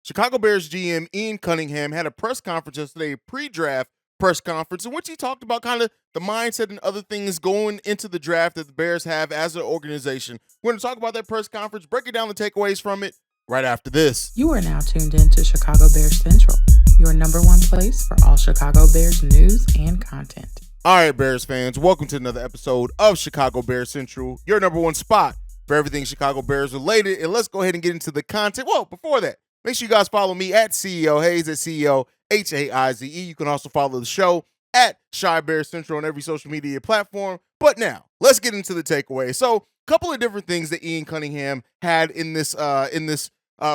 Chicago Bears GM Ian Cunningham had a press conference yesterday, a pre-draft press conference, in which he talked about kind of the mindset and other things going into the draft that the Bears have as an organization. We're going to talk about that press conference, break it down the takeaways from it right after this. You are now tuned in to Chicago Bears Central, your number one place for all Chicago Bears news and content. All right, Bears fans, welcome to another episode of Chicago Bears Central, your number one spot for everything Chicago Bears related. And let's go ahead and get into the content. Well, before that, make sure you guys follow me at CEO Haize, at CEO Haize. You can also follow the show at Chi Bears Central on every social media platform. But now, let's get into the takeaway. So, a couple of different things that Ian Cunningham had in this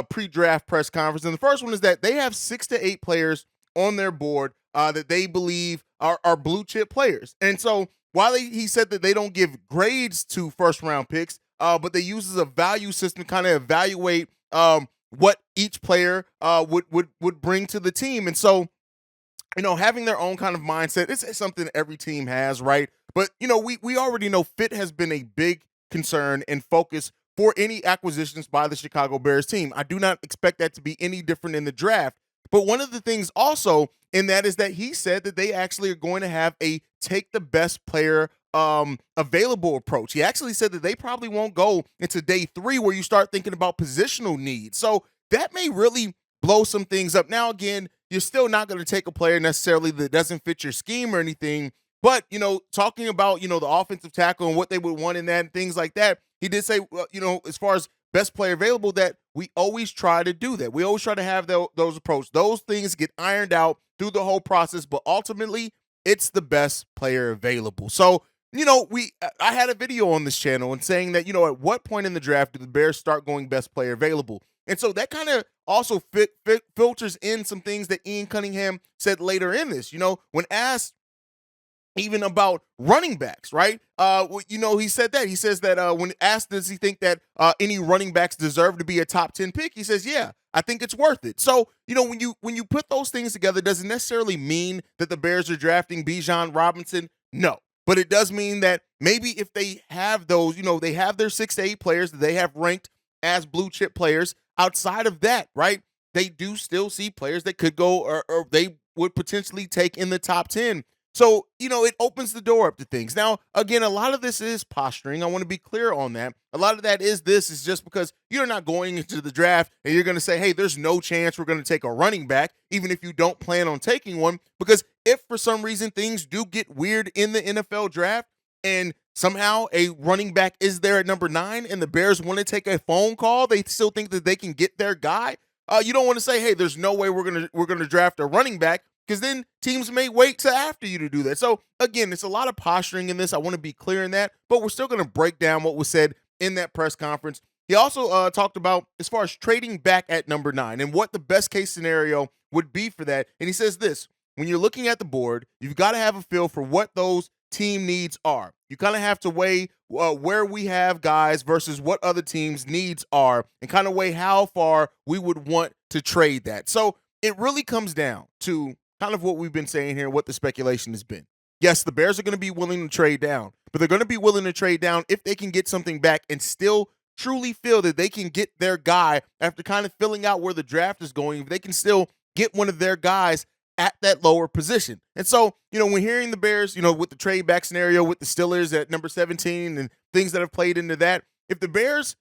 pre-draft press conference. And the first one is that they have 6 to 8 players on their board that they believe are blue chip players. And so while he said that they don't give grades to first round picks, but they use as a value system to kind of evaluate what each player would bring to the team. And so, having their own kind of mindset, it's something every team has, right? But, we already know fit has been a big concern and focus for any acquisitions by the Chicago Bears team. I do not expect that to be any different in the draft. But one of the things also in that is that he said that they actually are going to have a take the best player available approach. He actually said that they probably won't go into day 3 where you start thinking about positional needs. So that may really blow some things up. Now, again, you're still not going to take a player necessarily that doesn't fit your scheme or anything. But, talking about, the offensive tackle and what they would want in that and things like that, he did say, as far as best player available, that we always try to do that. We always try to have those approach. Those things get ironed out through the whole process, but ultimately it's the best player available. So, I had a video on this channel and saying that, at what point in the draft do the Bears start going best player available? And so that kind of also filters in some things that Ian Cunningham said later in this. When asked even about running backs, right? He said that. He says that when asked, does he think that any running backs deserve to be a top 10 pick? He says, yeah, I think it's worth it. So, when you put those things together, doesn't necessarily mean that the Bears are drafting Bijan Robinson. No. But it does mean that maybe if they have those, they have their 6 to 8 players that they have ranked as blue chip players. Outside of that, right, they do still see players that could go or they would potentially take in the top 10. So, it opens the door up to things. Now, again, a lot of this is posturing. I want to be clear on that. A lot of that is just because you're not going into the draft and you're going to say, hey, there's no chance we're going to take a running back, even if you don't plan on taking one. Because if for some reason things do get weird in the NFL draft and somehow a running back is there at number 9 and the Bears want to take a phone call, they still think that they can get their guy. You don't want to say, hey, there's no way we're gonna draft a running back, because then teams may wait till after you to do that. So, again, it's a lot of posturing in this. I want to be clear in that, but we're still going to break down what was said in that press conference. He also talked about as far as trading back at number 9 and what the best case scenario would be for that. And he says this: when you're looking at the board, you've got to have a feel for what those team needs are. You kind of have to weigh where we have guys versus what other teams' needs are and kind of weigh how far we would want to trade that. So it really comes down to kind of what we've been saying here, what the speculation has been. Yes, the Bears are going to be willing to trade down, but they're going to be willing to trade down if they can get something back and still truly feel that they can get their guy after kind of filling out where the draft is going. If they can still get one of their guys at that lower position. And so, when hearing the Bears, with the trade back scenario with the Steelers at number 17 and things that have played into that, if the Bears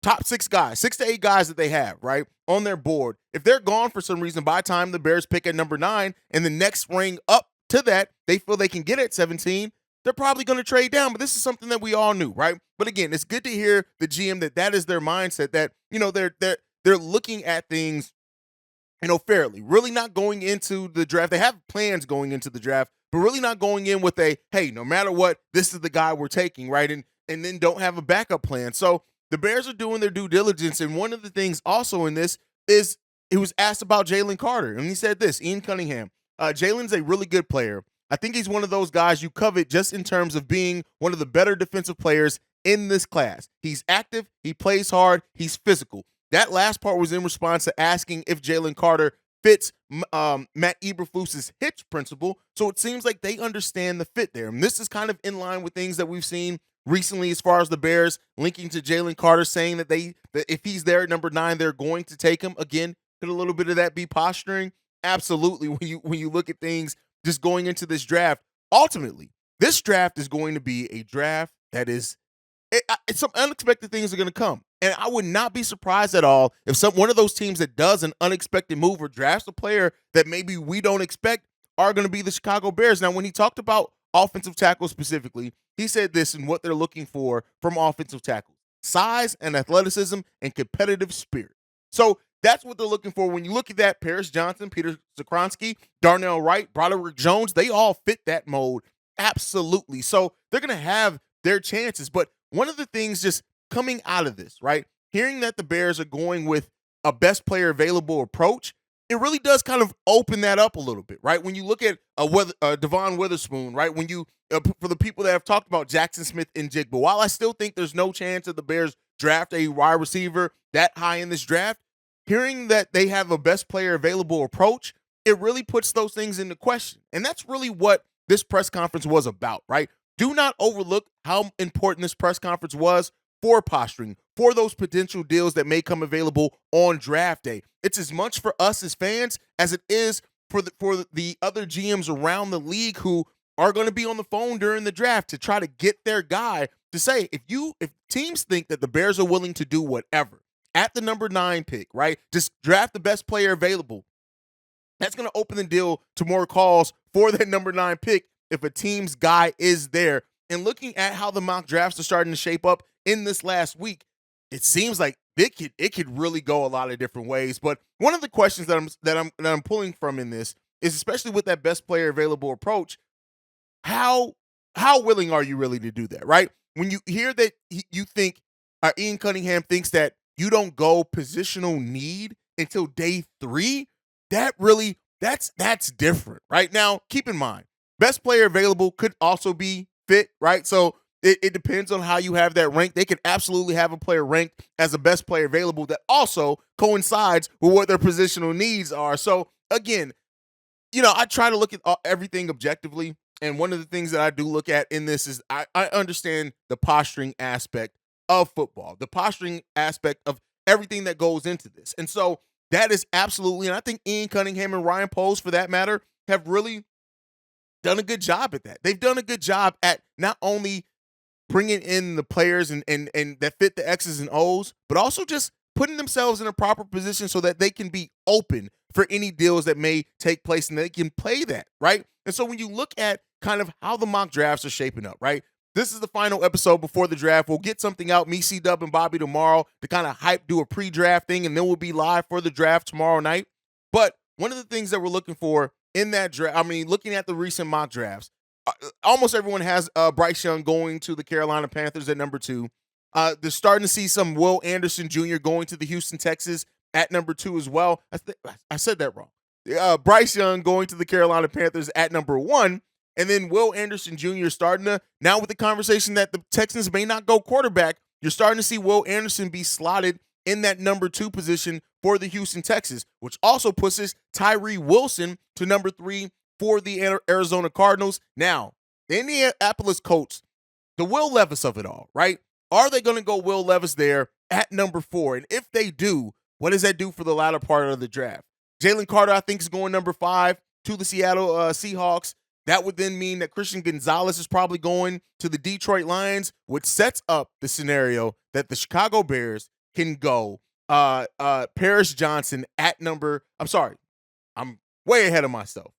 top 6 guys, 6 to 8 guys that they have, right, on their board, if they're gone for some reason by the time the Bears pick at number 9 and the next ring up to that, they feel they can get at 17, they're probably going to trade down. But this is something that we all knew, right? But again, it's good to hear the GM that is their mindset, that, they're looking at things, fairly, really not going into the draft. They have plans going into the draft, but really not going in with a, hey, no matter what, this is the guy we're taking, right? And then don't have a backup plan. So the Bears are doing their due diligence, and one of the things also in this is he was asked about Jalen Carter, and he said this, Ian Cunningham, Jalen's a really good player. I think he's one of those guys you covet just in terms of being one of the better defensive players in this class. He's active, he plays hard, he's physical. That last part was in response to asking if Jalen Carter fits Matt Eberflus's hitch principle, so it seems like they understand the fit there. And this is kind of in line with things that we've seen recently as far as the Bears linking to Jalen Carter, saying that if he's there at number 9, they're going to take him. Again, Could a little bit of that be posturing? Absolutely. When you look at things just going into this draft, ultimately, this draft is going to be a draft that is some unexpected things are going to come. And I would not be surprised at all if one of those teams that does an unexpected move or drafts a player that maybe we don't expect are going to be the Chicago Bears. Now, when he talked about offensive tackles specifically, he said this and what they're looking for from offensive tackles: size and athleticism and competitive spirit. So that's what they're looking for. When you look at that, Paris Johnson, Peter Skoronski, Darnell Wright, Broderick Jones, they all fit that mold. Absolutely. So they're going to have their chances. But one of the things just coming out of this, right, hearing that the Bears are going with a best player available approach, it really does kind of open that up a little bit, right? When you look at Devon Witherspoon, right, when you for the people that have talked about Jackson Smith and Jigba, while I still think there's no chance that the Bears draft a wide receiver that high in this draft, hearing that they have a best player available approach, it really puts those things into question. And that's really what this press conference was about, right? Do not overlook how important this press conference was for posturing, for those potential deals that may come available on draft day. It's as much for us as fans as it is for the other GMs around the league who are going to be on the phone during the draft to try to get their guy to say, if teams think that the Bears are willing to do whatever at the number 9 pick, right, just draft the best player available, that's going to open the deal to more calls for that number 9 pick if a team's guy is there. And looking at how the mock drafts are starting to shape up in this last week, it seems like it could really go a lot of different ways. But one of the questions that I'm pulling from in this is, especially with that best player available approach, how willing are you really to do that, right? When you hear that you think Ian Cunningham thinks that you don't go positional need until day 3, that's different, right? Now, keep in mind, best player available could also be fit, right? So it depends on how you have that ranked. They could absolutely have a player ranked as a best player available that also coincides with what their positional needs are. So again, I try to look at everything objectively. And one of the things that I do look at in this is I understand the posturing aspect of football, the posturing aspect of everything that goes into this. And so that is absolutely, and I think Ian Cunningham and Ryan Poles, for that matter, have really done a good job at that. They've done a good job at not only bringing in the players and that fit the X's and O's, but also just putting themselves in a proper position so that they can be open for any deals that may take place and they can play that, right? And so when you look at kind of how the mock drafts are shaping up, right? This is the final episode before the draft. We'll get something out, me, C-Dub, and Bobby tomorrow to kind of do a pre-draft thing, and then we'll be live for the draft tomorrow night. But one of the things that we're looking for in that draft, looking at the recent mock drafts, almost everyone has Bryce Young going to the Carolina Panthers at number 2. They're starting to see some Will Anderson Jr. going to the Houston Texans at number 2 as well. I said that wrong. Bryce Young going to the Carolina Panthers at number 1. And then Will Anderson Jr. starting to, now with the conversation that the Texans may not go quarterback, you're starting to see Will Anderson be slotted in that number 2 position for the Houston Texans, which also pushes Tyree Wilson to number 3 for the Arizona Cardinals. Now, the Indianapolis Colts, the Will Levis of it all, right? Are they going to go Will Levis there at number 4? And if they do, what does that do for the latter part of the draft? Jalen Carter, I think, is going number 5 to the Seattle Seahawks. That would then mean that Christian Gonzalez is probably going to the Detroit Lions, which sets up the scenario that the Chicago Bears can go Paris Johnson at number, I'm way ahead of myself.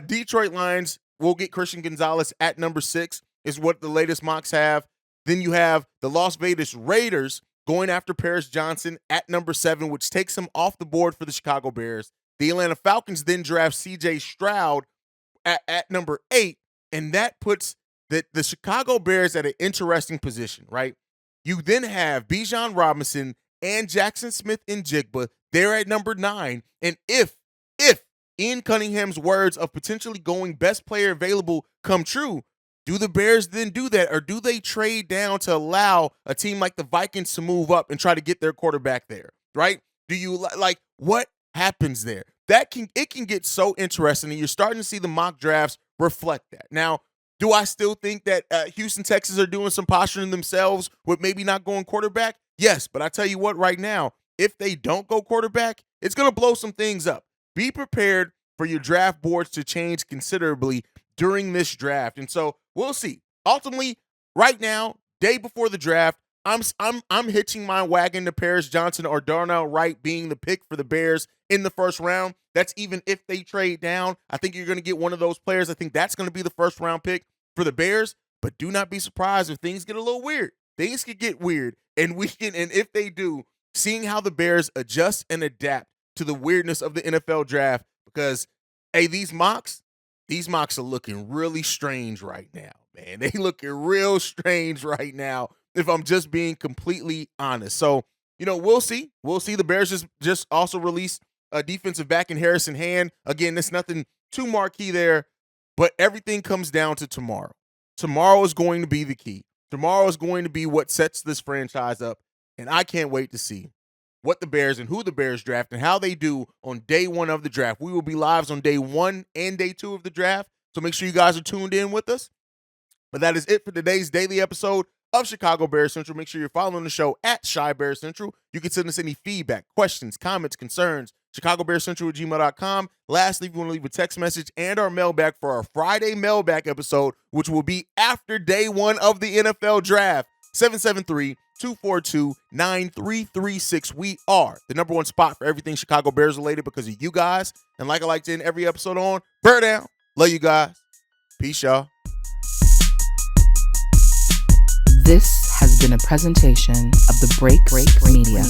Detroit Lions will get Christian Gonzalez at number 6 is what the latest mocks have. Then you have the Las Vegas Raiders going after Paris Johnson at number 7, which takes him off the board for the Chicago Bears. The Atlanta Falcons then draft C.J. Stroud at number 8, and that puts the Chicago Bears at an interesting position, right? You then have Bijan Robinson and Jackson Smith and Jigba. They're at number 9. And if Ian Cunningham's words of potentially going best player available come true, do the Bears then do that, or do they trade down to allow a team like the Vikings to move up and try to get their quarterback there, right? Do you what happens there? It can get so interesting, and you're starting to see the mock drafts reflect that. Now, do I still think that Houston Texans are doing some posturing themselves with maybe not going quarterback? Yes, but I tell you what, right now, if they don't go quarterback, it's going to blow some things up. Be prepared for your draft boards to change considerably during this draft. And so we'll see. Ultimately, right now, day before the draft, I'm hitching my wagon to Paris Johnson or Darnell Wright being the pick for the Bears in the first round. That's even if they trade down. I think you're going to get one of those players. I think that's going to be the first round pick for the Bears. But do not be surprised if things get a little weird. Things could get weird, and if they do, seeing how the Bears adjust and adapt to the weirdness of the NFL draft, because hey, these mocks are looking really strange right now, man. They looking real strange right now, if I'm just being completely honest. So, we'll see. We'll see. The Bears just also released a defensive back in Harrison Hand. Again, there's nothing too marquee there, but everything comes down to tomorrow. Tomorrow is going to be the key. Tomorrow is going to be what sets this franchise up, and I can't wait to see what the Bears and who the Bears draft and how they do on day one of the draft. We will be live on day 1 and day 2 of the draft, so make sure you guys are tuned in with us. But that is it for today's daily episode of Chicago Bears Central. Make sure you're following the show at Shy Bear Central. You can send us any feedback, questions, comments, concerns, ChicagoBearsCentral@gmail.com. Lastly, if you want to leave a text message and our mailbag for our Friday mailbag episode, which will be after day 1 of the NFL draft, 773-242-9336. We are the number one spot for everything Chicago Bears related because of you guys. And like I like to end every episode on, bear down. Love you guys. Peace, y'all. This has been a presentation of the Break Media.